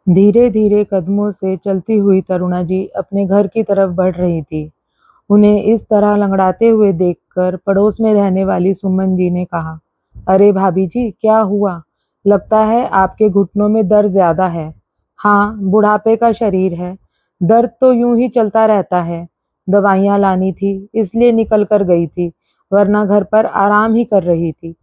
धीरे धीरे कदमों से चलती हुई तरुणा जी अपने घर की तरफ बढ़ रही थी। उन्हें इस तरह लंगड़ाते हुए देखकर पड़ोस में रहने वाली सुमन जी ने कहा, अरे भाभी जी, क्या हुआ? लगता है आपके घुटनों में दर्द ज्यादा है। हाँ, बुढ़ापे का शरीर है। दर्द तो यूं ही चलता रहता है। दवाइयाँ लानी थी, इसलिए निकल कर गई थी, वरना घर पर आराम ही कर रही थी।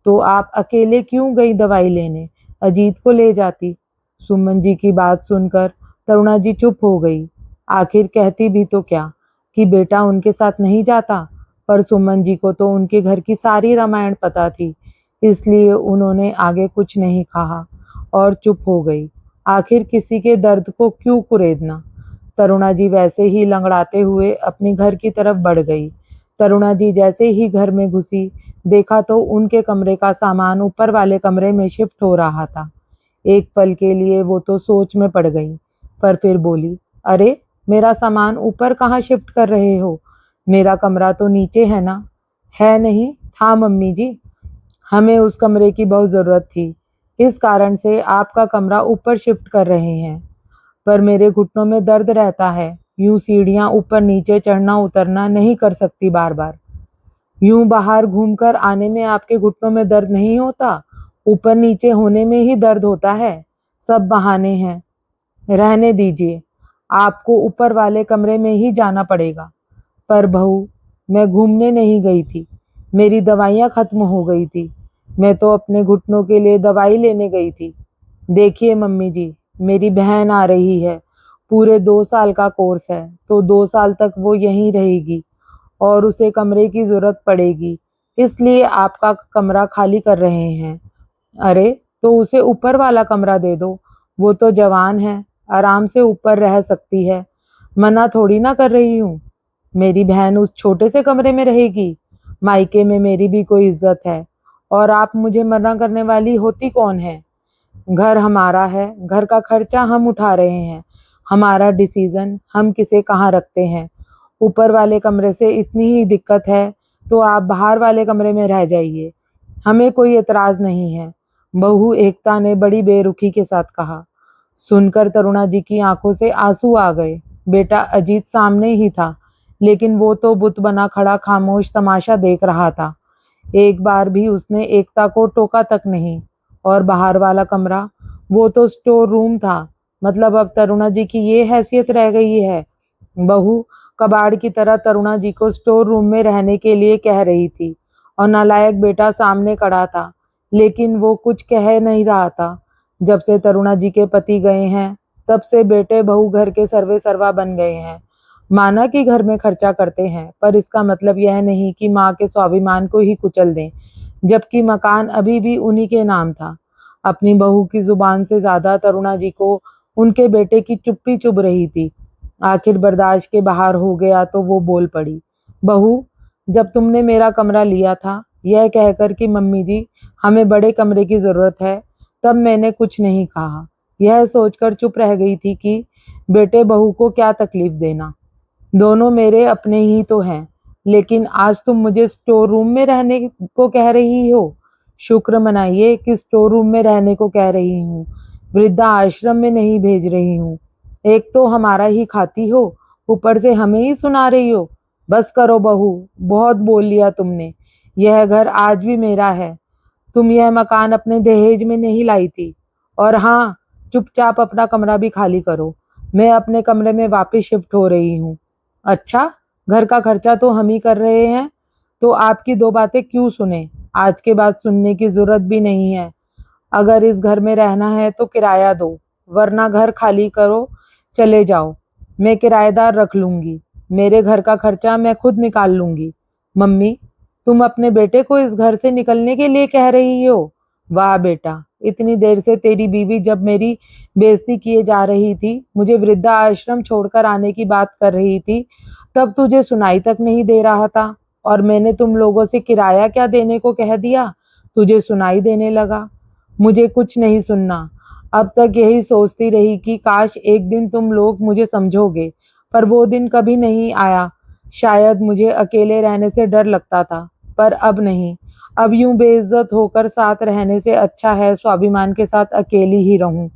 तो आप अकेले क्यों गई दवाई लेने? अजीत को ले जाती। सुमन जी की बात सुनकर तरुणा जी चुप हो गई। आखिर कहती भी तो क्या कि बेटा उनके साथ नहीं जाता, पर सुमन जी को तो उनके घर की सारी रामायण पता थी, इसलिए उन्होंने आगे कुछ नहीं कहा और चुप हो गई। आखिर किसी के दर्द को क्यों कुरेदना। तरुणा जी वैसे ही लंगड़ाते हुए अपनी घर की तरफ बढ़ गई। तरुणा जी जैसे ही घर में घुसी, देखा तो उनके कमरे का सामान ऊपर वाले कमरे में शिफ्ट हो रहा था। एक पल के लिए वो तो सोच में पड़ गई, पर फिर बोली, अरे, मेरा सामान ऊपर कहाँ शिफ्ट कर रहे हो? मेरा कमरा तो नीचे है ना? है नहीं, था मम्मी जी। हमें उस कमरे की बहुत ज़रूरत थी, इस कारण से आपका कमरा ऊपर शिफ्ट कर रहे हैं। पर मेरे घुटनों में दर्द रहता है, यूं सीढ़ियां ऊपर नीचे चढ़ना उतरना नहीं कर सकती बार बार। यूं बाहर घूमकर आने में आपके घुटनों में दर्द नहीं होता, ऊपर नीचे होने में ही दर्द होता है। सब बहाने हैं। रहने दीजिए, आपको ऊपर वाले कमरे में ही जाना पड़ेगा। पर बहू, मैं घूमने नहीं गई थी, मेरी दवाइयाँ खत्म हो गई थी। मैं तो अपने घुटनों के लिए दवाई लेने गई थी। देखिए मम्मी जी, मेरी बहन आ रही है। पूरे 2 साल का कोर्स है, तो 2 साल तक वो यहीं रहेगी और उसे कमरे की जरूरत पड़ेगी, इसलिए आपका कमरा खाली कर रहे हैं। अरे, तो उसे ऊपर वाला कमरा दे दो। वो तो जवान है, आराम से ऊपर रह सकती है। मना थोड़ी ना कर रही हूँ। मेरी बहन उस छोटे से कमरे में रहेगी। मायके में मेरी भी कोई इज्जत है। और आप मुझे मना करने वाली होती कौन है? घर हमारा है, घर का खर्चा हम उठा रहे हैं। हमारा डिसीजन हम किसे कहाँ रखते हैं। ऊपर वाले कमरे से इतनी ही दिक्कत है तो आप बाहर वाले कमरे में रह जाइए। हमें कोई एतराज नहीं है, बहू एकता ने बड़ी बेरुखी के साथ कहा। सुनकर तरुणा जी की आंखों से आंसू आ गए। बेटा अजीत सामने ही था, लेकिन वो तो बुत बना खड़ा खामोश तमाशा देख रहा था। एक बार भी उसने एकता को टोका तक नहीं। और बाहर वाला कमरा, वो तो स्टोर रूम था। मतलब अब तरुणा जी की ये हैसियत रह गई है। बहू कबाड़ की तरह तरुणा जी को स्टोर रूम में रहने के लिए कह रही थी और नालायक बेटा सामने खड़ा था, लेकिन वो कुछ कह नहीं रहा था। जब से तरुणा जी के पति गए हैं, तब से बेटे बहू घर के सर्वे सर्वा बन गए हैं। माना कि घर में खर्चा करते हैं, पर इसका मतलब यह नहीं कि माँ के स्वाभिमान को ही कुचल दें, जबकि मकान अभी भी उन्हीं के नाम था। अपनी बहू की जुबान से ज्यादा तरुणा जी को उनके बेटे की चुप्पी चुभ रही थी। आखिर बर्दाश्त के बाहर हो गया तो वो बोल पड़ी, बहू, जब तुमने मेरा कमरा लिया था यह कहकर कि मम्मी जी हमें बड़े कमरे की जरूरत है, तब मैंने कुछ नहीं कहा। यह सोचकर चुप रह गई थी कि बेटे बहू को क्या तकलीफ देना। दोनों मेरे अपने ही तो हैं। लेकिन आज तुम मुझे स्टोर रूम में रहने को कह रही हो। शुक्र मनाइए कि स्टोर रूम में रहने को कह रही हूँ, वृद्धा आश्रम में नहीं भेज रही हूँ। एक तो हमारा ही खाती हो, ऊपर से हमें ही सुना रही हो। बस करो बहू, बहुत बोल लिया तुमने। यह घर आज भी मेरा है। तुम यह मकान अपने दहेज में नहीं लाई थी। और हाँ, चुपचाप अपना कमरा भी खाली करो। मैं अपने कमरे में वापस शिफ्ट हो रही हूँ। अच्छा, घर का खर्चा तो हम ही कर रहे हैं, तो आपकी दो बातें क्यों सुने? आज के बाद सुनने की जरूरत भी नहीं है। अगर इस घर में रहना है तो किराया दो, वरना घर खाली करो, चले जाओ। मैं किराएदार रख लूंगी। मेरे घर का खर्चा मैं खुद निकाल लूंगी। मम्मी, तुम अपने बेटे को इस घर से निकलने के लिए कह रही हो? वाह बेटा, इतनी देर से तेरी बीवी जब मेरी बेइज्जती किए जा रही थी, मुझे वृद्धा आश्रम छोड़कर आने की बात कर रही थी, तब तुझे सुनाई तक नहीं दे रहा था। और मैंने तुम लोगों से किराया क्या देने को कह दिया, तुझे सुनाई देने लगा। मुझे कुछ नहीं सुनना। अब तक यही सोचती रही कि काश एक दिन तुम लोग मुझे समझोगे, पर वो दिन कभी नहीं आया। शायद मुझे अकेले रहने से डर लगता था, पर अब नहीं। अब यूं बेइज्जत होकर साथ रहने से अच्छा है स्वाभिमान के साथ अकेली ही रहूं।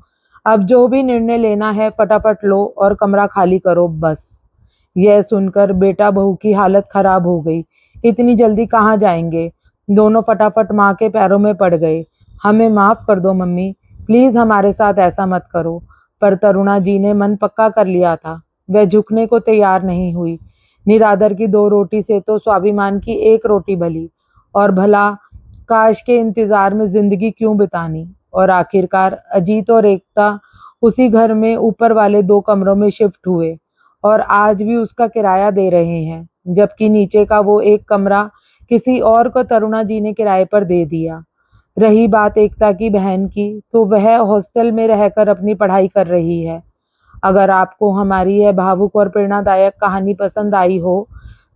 अब जो भी निर्णय लेना है फटाफट लो और कमरा खाली करो बस। यह सुनकर बेटा बहू की हालत खराब हो गई। इतनी जल्दी कहाँ जाएंगे? दोनों फटाफट माँ के पैरों में पड़ गए। हमें माफ कर दो मम्मी, प्लीज हमारे साथ ऐसा मत करो। पर तरुणा जी ने मन पक्का कर लिया था। वह झुकने को तैयार नहीं हुई। निरादर की 2 रोटी से तो स्वाभिमान की 1 रोटी भली। और भला काश के इंतजार में जिंदगी क्यों बितानी। और आखिरकार अजीत और एकता उसी घर में ऊपर वाले 2 कमरों में शिफ्ट हुए और आज भी उसका किराया दे रहे हैं, जबकि नीचे का वो 1 कमरा किसी और को तरुणा जी ने किराए पर दे दिया। रही बात एकता की बहन की, तो वह हॉस्टल में रहकर अपनी पढ़ाई कर रही है। अगर आपको हमारी यह भावुक और प्रेरणादायक कहानी पसंद आई हो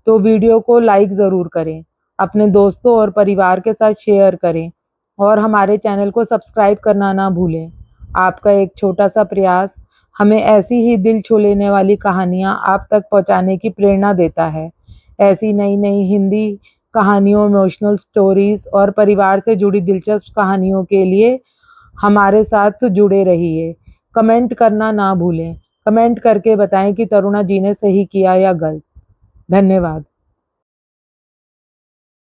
तो वीडियो को लाइक ज़रूर करें, अपने दोस्तों और परिवार के साथ शेयर करें और हमारे चैनल को सब्सक्राइब करना ना भूलें। आपका एक छोटा सा प्रयास हमें ऐसी ही दिल छू लेने वाली कहानियाँ आप तक पहुँचाने की प्रेरणा देता है। ऐसी नई नई हिंदी कहानियों, इमोशनल स्टोरीज और परिवार से जुड़ी दिलचस्प कहानियों के लिए हमारे साथ जुड़े रहिए। कमेंट करना ना भूलें। कमेंट करके बताएं कि तरुणा जी ने सही किया या गलत। धन्यवाद।